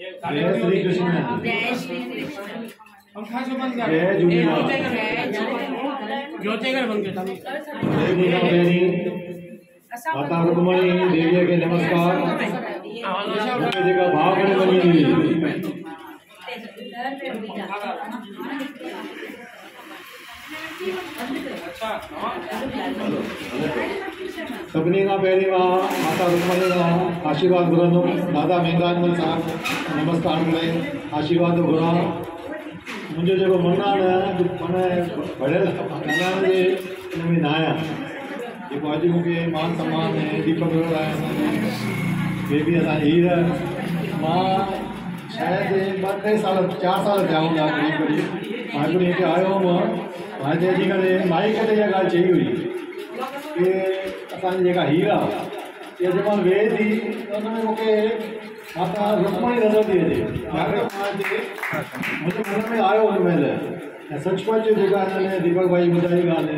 जय श्री कृष्ण। जय श्री कृष्ण। जय झूलेलाल। माता रुक्मणी देवी के नमस्कार। जेका भाव करे वञी सभिनी खां पहिरीं मां माता रुक्मणी खां आशीर्वाद घुरंदुमि। दादा मेंगानमल साहब नमस्कार करे आशीर्वाद घुरां। मुंहिंजो जेको मन आहे न माना भरियल ॻाल्हाइण जे हिन में न आहियां। जेको अॼु मूंखे मान सम्मान ऐं दीपक बेबी असांजी हीर मां शायदि 2-3 साल 4 साल थिया हूंदा करीब करीब। मां हिकिड़ी हिते आयो हुउमि। मां हिते अची करे माइक ते इहा ॻाल्हि चई हुई की असांजी जेका हीर आहे इहा जंहिंमहिल वेहे थी त हुन में मूंखे माता रुक्मणी नज़र थी अचे। मुंहिंजे मन में आयो हुन महिल ऐं सचपच जेका हिननि दीपक भाई ॿुधाई ॻाल्हि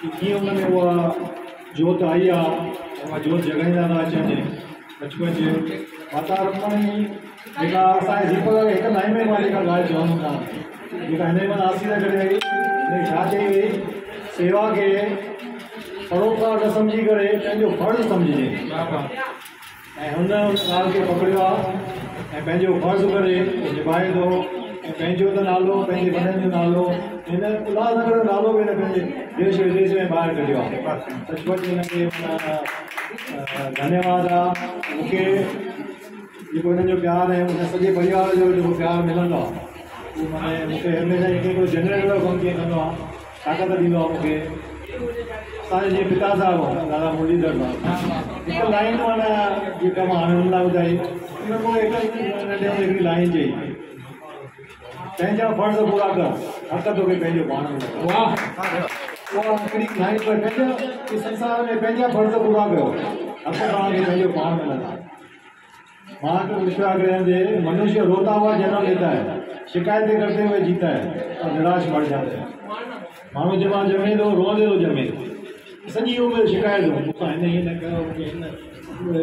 की कीअं हुन में उहा जोत आई आहे। उहा जोत जॻाईंदा था अचनि। सचपच माता रुक्मणी जेका असांजे दीपक हिकु लाइन में मां जेका ॻाल्हि चवंदुमि तव्हांखे जेका हिन महिल आसीर करे वई हिन छा चई हुई सेवा खे परोपकार न सम्झी करे पंहिंजो फर्ज़ु सम्झिजे ऐं हुन ॻाल्हि खे पकड़ियो आहे ऐं पंहिंजो फर्ज़ु करे निभाए थो ऐं पंहिंजो त नालो पंहिंजे वॾनि जो नालो हिन उल्हासनगर जो नालो बि हिन पंहिंजे देश विदेश में ॿाहिरि कढियो आहे। सचपच हिनखे धन्यवाद आहे। मूंखे जेको हिननि जो प्यारु ऐं हुन सॼे परिवार जो जेको प्यारु मिलंदो आहे उहो माने मूंखे हमेशह हिकिड़ो जनरेटर कमु कीअं कंदो आहे ताक़त ॾींदो आहे मूंखे। असांजे जीअं पिता साहिबु दादा मुरलीधर साहिबु हिकु लाइन माना जेका मां हाणे हुन लाइ ॿुधाई हुन पोइ हिकिड़ी लाइन चई पंहिंजा फर्ज़ पूरा कर हक़ तोखे पंहिंजो पाण में। उहा हिकिड़ी लाइन पर पंहिंजा संसार में पंहिंजा फर्ज़ पूरा कयो हक़ तव्हांखे पंहिंजो पाण मिलंदा। मां तो विश्वास करेंगे मनुष्य रोता हुआ जन्म लेता है, शिकायतें करते हुए जीता है और निराश मर जाता है। मानो जब जमे तो रोंदे तो जमे सॼी उमिरि शिकायत हो मूंखां हिन ही न कयो मूंखे हिन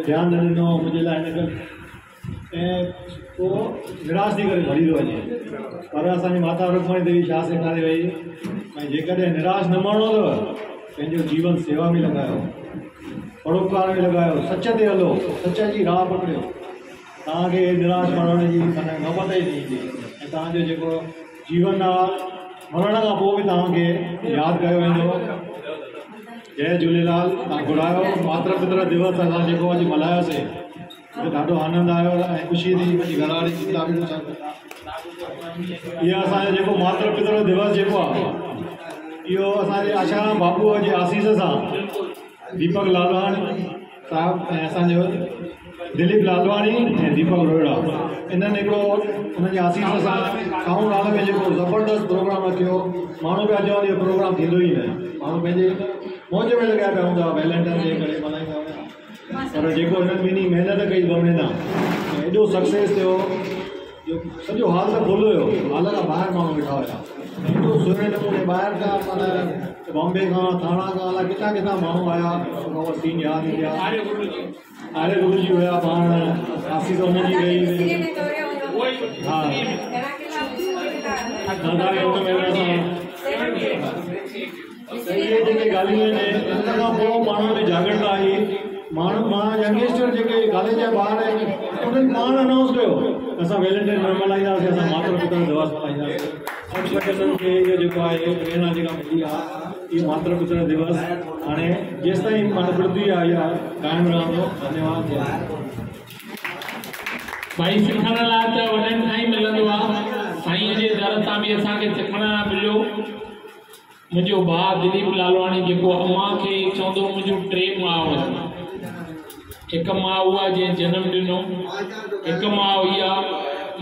ध्यानु न ॾिनो मुंहिंजे लाइ न कयो ऐं पोइ निराश थी करे भरी थो वञे। पर असांजी माता रुक्मणी देवी छा सेखारे वई ऐं जेकॾहिं निराश न मरणो अथव पंहिंजो जीवन सेवा में लॻायो परोपकार में लॻायो सच ते हलो सच जी राह पकड़ियो तव्हांखे निराश मरण जी माना नौबत ई थींदी ऐं तव्हांजो जेको जीवन आहे मरण खां पोइ बि तव्हांखे यादि कयो वेंदो। जय झूलेलाल। तव्हां घुरायो मातृ पितृ दिवस असां जेको अॼु मल्हायोसीं मूंखे ॾाढो आनंद आयो ऐं ख़ुशी थी। मुंहिंजी घरवारी चिंता बि न इहा असांजो जेको मातृ पितृ दिवस जेको आहे इहो असांजे आशाराम बाबूअ जे आसीस सां दीपक लालवाणी साहिबु ऐं असांजो दिलीप लालवाणी ऐं दीपक रोहिड़ा इन्हनि हिकिड़ो हुनजी आसीस सां काऊं नाले में जेको ज़बरदस्त प्रोग्राम रखियो। माण्हू पिया चवनि इहो प्रोग्राम थींदो ई न माण्हू पंहिंजे मौज में लॻिया पिया हूंदा वैलेंटाइन डे करे मल्हाईंदा हुआ पर जेको हिननि ॿिन्ही महिनत कई बमणिना एॾो सक्सेस थियो जो सॼो हाल त फुल हुयो। हाल खां ॿाहिरि माण्हू वेठा हुया एॾो सुहिणे नमूने ॿाहिरि खां माना बॉम्बे खां थाणा खां अलाए किथां किथां माण्हू आया उहा सीन यादि ईंदी आहे। आर्य गुरु जी हुया पाण आसीस हुनजी वई हा दादा इहे जेके ॻाल्हियूं आहिनि इन खां पोइ माण्हुनि में जागृता आई। माण्हू मां यंगस्टर जेके कॉलेज जा ॿार आहिनि उन्हनि पाण अनाउंस कयो असां वैलेंटाइन न मल्हाईंदासीं असां मातृ पितृ दिवस मल्हाईंदासीं। इहो जेको आहे प्रेरणा जेका मिली आहे इहो मातृ पितृ दिवस हाणे जेसि ताईं माना पृथ्वी आहे इहा कायम रहंदो। धन्यवाद। भाई सिखण लाइ त वॾनि खां ई मिलंदो आहे। साईं जे दर तां बि असांखे सिखण लाइ मिलियो। मुंहिंजो भाउ दिलीप लालवाणी जेको अम्मा खे चवंदो मुंहिंजो 3 माउ आहिनि। हिकु माउ उहा जंहिं जनमु ॾिनो हिकु माउ इहा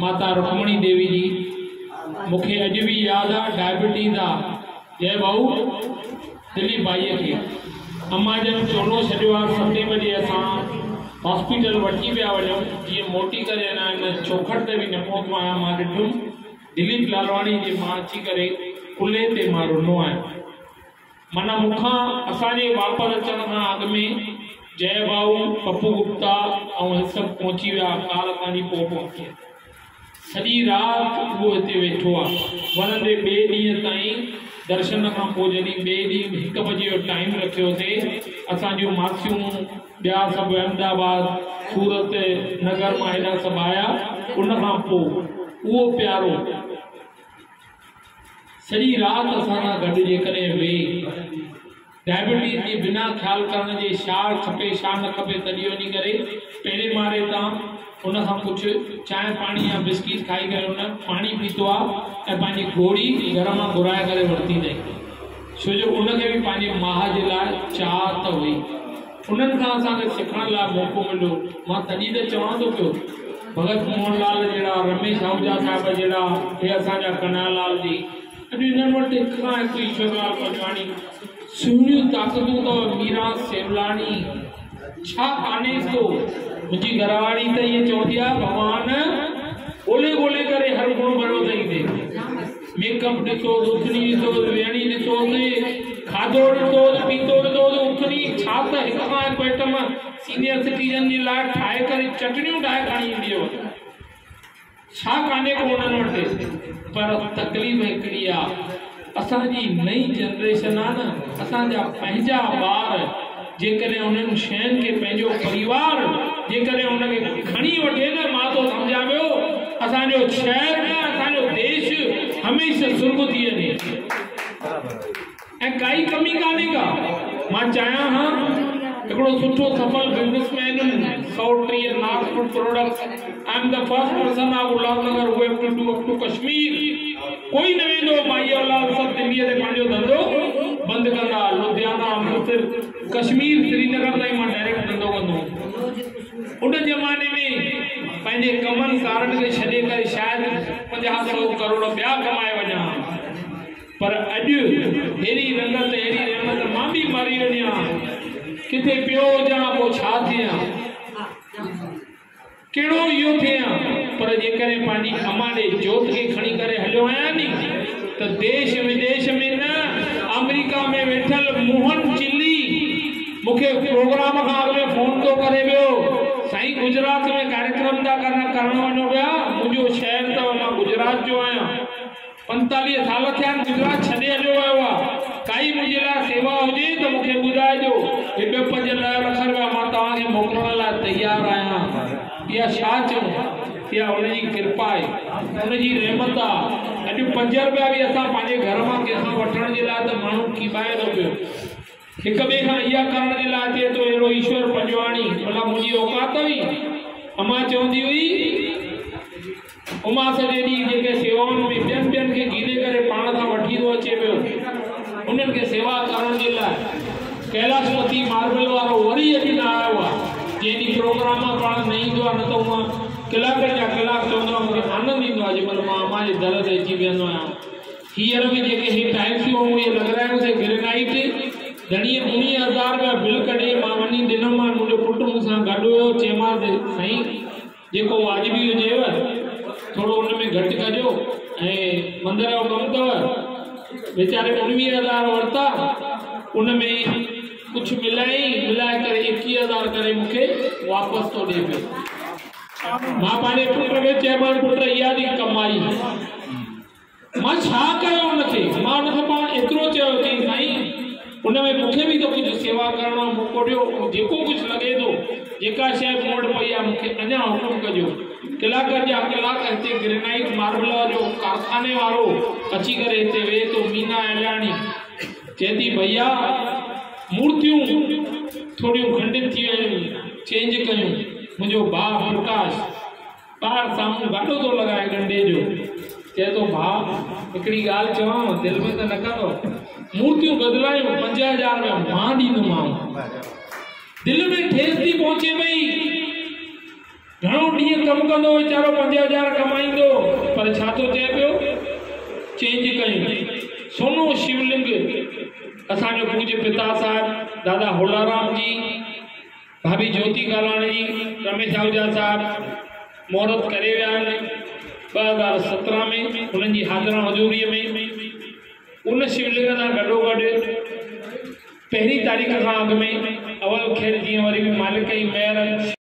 माता रुक्मणी देवी जी। मूंखे अॼु बि यादि आहे डायबिटीज़ आहे जय भाऊ दिलीप भाईअ खे अम्मा जन चोलो छॾियो आहे 7 बजे असां हॉस्पिटल वठी पिया वञूं। जीअं मोटी करे हिन चौखट ते बि न पहुतो आहियां मां ॾिठुमि दिलीप लालवाणी जे मां अची करे कुल्हे ते मां रुनो आहियां। माना मूंखां असांजे वापसि अचण खां अॻु में जय भाऊ पप्पू गुप्ता ऐं सभु पहुची विया काल ताईं पोइ पहुची। सॼी राति उहो हिते वेठो आहे। वञंदे ॿिए ॾींहं ताईं दर्शन खां पोइ जॾहिं ॿिए ॾींहुं 1 बजे जो टाइम रखियोसीं, असांजूं मासियूं ॿिया सभु अहमदाबाद सूरत नगर मां हेॾा सभु आया। उन खां पोइ उहो प्यारो सॼी राति असां सां गॾु जेकॾहिं वेही डायबिटीज़ जी बिना ख़्यालु करण जे छा खपे छा न खपे तॾहिं वञी करे पहिरें माड़े तां उन खां कुझु चांहि पाणी या बिस्किट खाई करे उन पाणी पीतो आहे ऐं पंहिंजी गोरी घर मां घुराए करे वरिती अथई, छो जो उनखे बि पंहिंजे माउ जे लाइ चाहत हुई। उन्हनि खां असांखे सिखण लाइ मौक़ो मिलियो। मां तॾहिं त चवां थो पियो, भगत मोहनलाल जहिड़ा, रमेश आहूजा साहिब जहिड़ा, हे असांजा कन्हैयालाल जी, अॼु हिननि वटि हिक खां हिकु ईश्वरलाल पंजवाणी सुहिणियूं ताक़तूं अथव। मीरा सेवलानी छा कान्हे थो। मुंहिंजी घरवारी त इहे चवंदी आहे, भॻवान ॻोल्हे ॻोल्हे करे हर गुण भरियो अथई हिते। मेकअप ॾिठो, उथणी ॾिठो, वेहणी ॾिठो, खाधो ॾिठो, पीतो ॾिठो, उथणी छा त हिक खां हिकु आइटम सीनियर सिटीजन जे लाइ ठाहे करे चटणियूं ठाहे खणी ईंदी हुई। छा कान्हे को उन्हनि वटि। पर तकलीफ़ हिकिड़ी आहे, असांजी नई जनरेशन आहे न, असांजा पंहिंजा ॿार जेकॾहिं उन्हनि शयुनि खे पंहिंजो परिवार जेकॾहिं उनखे खणी वठे न, मां थो सम्झां पियो असांजो शहर न असांजो देश हमेशह सुर्ग थी वञे। ऐं काई कमी कान्हे का। मां चाहियां हा हिकिड़ो सुठो सफल businessman 130 Nagpur products, I am the first person of Ulhasnagar who have to do up to Kashmir. कोई न वेंदो माई औलाद सभु दिल्लीअ ते पंहिंजो धंधो बंदि कंदा। लुधियाना, अमृतसर, कश्मीर, श्रीनगर ताईं मां डायरेक्ट धंधो कंदो। उन ज़माने में पंहिंजे कमनि कारनि खे छॾे करे शायदि 50-100 करोड़ ॿिया कमाए वञा। पर अॼु अहिड़ी रंगत, अहिड़ी रहमत, मां बि मरी वञा, किथे पियो हुजां पोइ छा थियां, कहिड़ो इहो थियां। पर जेकॾहिं पंहिंजी अमा ॾे जोत खे खणी करे हलियो आहियां नी, त देश विदेश में न, अमेरिका में वेठल मोहन चिल्ली मूंखे प्रोग्राम खां अॻु फोन थो करे वियो, साईं गुजरात में कार्यक्रम था करण वञो पिया। मुंहिंजो शहर अथव, मां गुजरात जो आहियां, 45 साल थिया आहिनि गुजरात छॾे हलियो आयो आहे। काई मुंहिंजे लाइ सेवा हुजे त मूंखे ॿुधाइजो। 2-5 लख रुपया मां तव्हांखे मोकिलण लाइ तयारु आहियां। इहा छा चऊं, इहा हुनजी कृपा आहे, हुनजी रहमत आहे। अॼु 5 रुपया बि असां पंहिंजे घर मां कंहिंखां वठण जे लाइ त माण्हू कीबाए थो पियो। हिक ॿिए खां इहा करण जे लाइ थिए थो अहिड़ो ईश्वर पंजवाणी भला मुंहिंजी औकात हुई। अमा चवंदी हुई, उमास जे ॾींहुं जेके सेवाउनि में ॿियनि खे गीले करे पाण खां वठी थो अचे पियो, उन्हनि खे सेवा करण जे लाइ कैलाशपति मार्बल वारो वरी अॼु न आयो आहे। जंहिं ॾींहुं प्रोग्राम पाण न ईंदो आहे, न त मां कलाकनि जा कलाक चवंदो आहे, मूंखे आनंद ईंदो आहे जेमहिल मां अमा जे दर ते अची वेंदो आहियां। हींअर बि जेके ही टाइल्सियूं इहे लॻारायूंसीं ग्रेनाइट, धणीअ 19,000 रुपया बिल कढे मां वञी ॾिनमि। मुंहिंजो पुटु मूंसां गॾु हुयो, चयोमांसि साईं जेको वाजिबी हुजेव थोरो हुन में घटि कजो, ऐं मंदर जो कमु अथव। वीचारे 19,000 वरिता, उन में कुझु मिलाए करे 21,000 करे मूंखे वापसि थो ॾिए पियो। मां पंहिंजे पुट खे चयोमांसि, पुट इहा थी कमाई, मां छा कयो हुनखे। मां हुनखे पाण एतिरो चयो चई साईं उन में मूंखे बि त कुझु सेवा करण जो मौक़ो ॾियो। जेको कुझु लॻे थो, जेका शइ मूं वटि पई आहे मूंखे अञा हुकुम कजो। कलाकनि जा कलाक हिते ग्रेनाइट मार्बल जो कारखाने वारो अची करे हिते वेहे थो, मीना एलाणी चए थी भैया मूर्तियूं थोड़ियूं खंडित थी वियूं, चेंज कयूं। मुंहिंजो भाउ प्रकाश ॿाहिरि साम्हूं गाॾो थो लॻाए गंडे जो, चए थो भाउ हिकिड़ी ॻाल्हि चवां, दिलि में त न कंदो, मूर्तियूं बदिलायूं 5,000 रुपया मां ॾींदोमांव। दिलि में ठेस थी पहुचे पई, घणो ॾींहं कमु कंदो वीचारो, 5,000 कमाईंदो, पर छा थो चए पियो, चेंज कयूं। सोनो शिवलिंग असांजो पूज्य पिता साहिब दादा होलाराम जी, भाभी ज्योति कालाणी जी, रमेश आहूजा साहिब मुहूर्त करे विया आहिनि 2017 में, उन्हनि जी हाज़िर हज़ूरीअ में। उन शिवलिंग सां गॾोगॾु 1 तारीख़ खां अॻु में अवल खेर जीअं वरी बि मालिक जी महिर